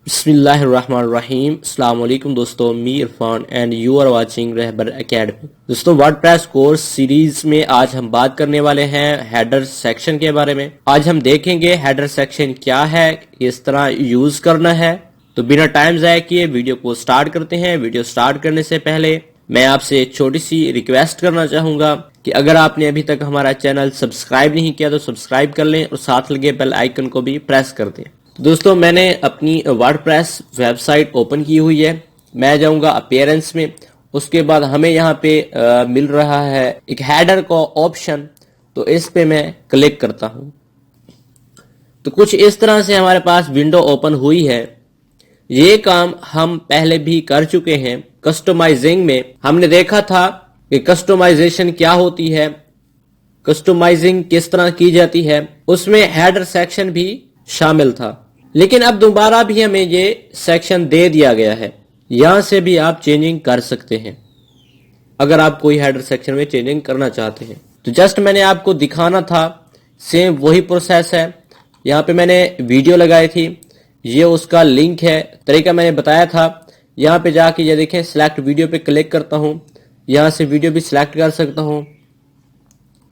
बिस्मिल्लाहिर्रहमानिर्रहीम। अस्सलाम वालेकुम दोस्तों, me Irfan and you are watching Rahbar academy. दोस्तों, वर्डप्रेस कोर्स सीरीज में आज हम बात करने वाले हैं हेडर सेक्शन के बारे में। आज हम देखेंगे हेडर सेक्शन क्या है, किस तरह यूज करना है। तो बिना टाइम जाया किए वीडियो को स्टार्ट करते हैं। वीडियो स्टार्ट करने से पहले मैं आपसे एक छोटी सी रिक्वेस्ट करना चाहूंगा कि अगर आपने अभी तक हमारा चैनल सब्सक्राइब नहीं किया तो सब्सक्राइब कर लें और साथ लगे बेल आइकन को भी प्रेस कर दें। दोस्तों, मैंने अपनी वर्डप्रेस वेबसाइट ओपन की हुई है। मैं जाऊंगा अपीयरेंस में। उसके बाद हमें यहाँ पे मिल रहा है एक हेडर का ऑप्शन, तो इस पे मैं क्लिक करता हूं। तो कुछ इस तरह से हमारे पास विंडो ओपन हुई है। ये काम हम पहले भी कर चुके हैं। कस्टमाइजिंग में हमने देखा था कि कस्टमाइजेशन क्या होती है, कस्टमाइजिंग किस तरह की जाती है, उसमें हेडर सेक्शन भी शामिल था। लेकिन अब दोबारा भी हमें ये सेक्शन दे दिया गया है। यहां से भी आप चेंजिंग कर सकते हैं अगर आप कोई हेडर सेक्शन में चेंजिंग करना चाहते हैं। तो जस्ट मैंने आपको दिखाना था, सेम वही प्रोसेस है। यहाँ पे मैंने वीडियो लगाई थी, ये उसका लिंक है। तरीका मैंने बताया था। यहाँ पे जाके ये देखें, सिलेक्ट वीडियो पे क्लिक करता हूं। यहां से वीडियो भी सिलेक्ट कर सकता हूं,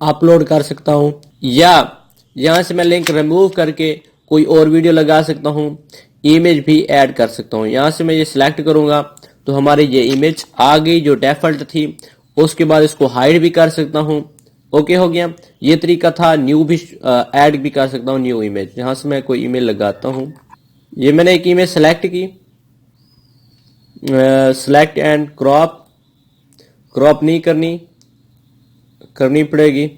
अपलोड कर सकता हूं, या यहां से मैं लिंक रिमूव करके कोई और वीडियो लगा सकता हूं। इमेज भी ऐड कर सकता हूं। यहां से मैं ये सिलेक्ट करूंगा तो हमारी ये इमेज आ गई जो डिफॉल्ट थी। उसके बाद इसको हाइड भी कर सकता हूं। ओके हो गया। ये तरीका था। न्यू भी ऐड भी कर सकता हूं, न्यू इमेज। यहां से मैं कोई इमेज लगाता हूं। ये मैंने एक इमेज सेलेक्ट की, सिलेक्ट एंड क्रॉप। क्रॉप नहीं करनी पड़ेगी,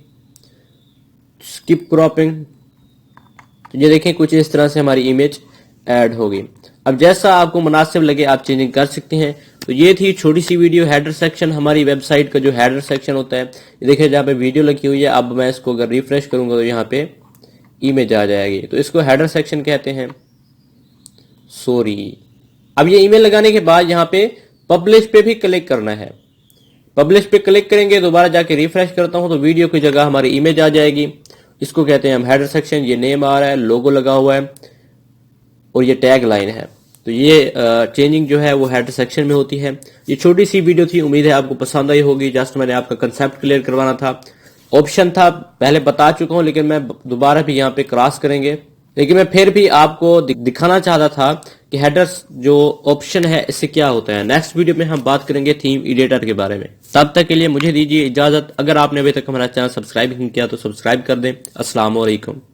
स्किप क्रॉपिंग। तो ये देखें, कुछ इस तरह से हमारी इमेज ऐड होगी। अब जैसा आपको मुनासिब लगे आप चेंजिंग कर सकते हैं। तो ये थी छोटी सी वीडियो हेडर सेक्शन। हमारी वेबसाइट का जो हेडर सेक्शन होता है, ये देखिए जहाँ पे वीडियो लगी हुई है। अब मैं इसको अगर रिफ्रेश करूंगा तो यहाँ पे इमेज आ जाएगी। तो इसको हेडर सेक्शन कहते हैं। सॉरी। अब ये ईमेल लगाने के बाद यहाँ पे पब्लिश पे भी क्लिक करना है। पब्लिश पे क्लिक करेंगे, दोबारा जाके रिफ्रेश करता हूं तो वीडियो की जगह हमारी इमेज आ जाएगी। इसको कहते हैं हम हेडर सेक्शन। ये नेम आ रहा है, लोगो लगा हुआ है और ये टैग लाइन है। तो ये चेंजिंग जो है वो हेडर सेक्शन में होती है। ये छोटी सी वीडियो थी, उम्मीद है आपको पसंद आई होगी। जस्ट मैंने आपका कंसेप्ट क्लियर करवाना था। ऑप्शन था, पहले बता चुका हूं, लेकिन मैं दोबारा भी यहाँ पे क्रॉस करेंगे। लेकिन मैं फिर भी आपको दिखाना चाहता था कि हेडर्स जो ऑप्शन है इससे क्या होता है। नेक्स्ट वीडियो में हम बात करेंगे थीम एडिटर के बारे में। तब तक के लिए मुझे दीजिए इजाजत। अगर आपने अभी तक हमारा चैनल सब्सक्राइब नहीं किया तो सब्सक्राइब कर दें। अस्सलाम वालेकुम।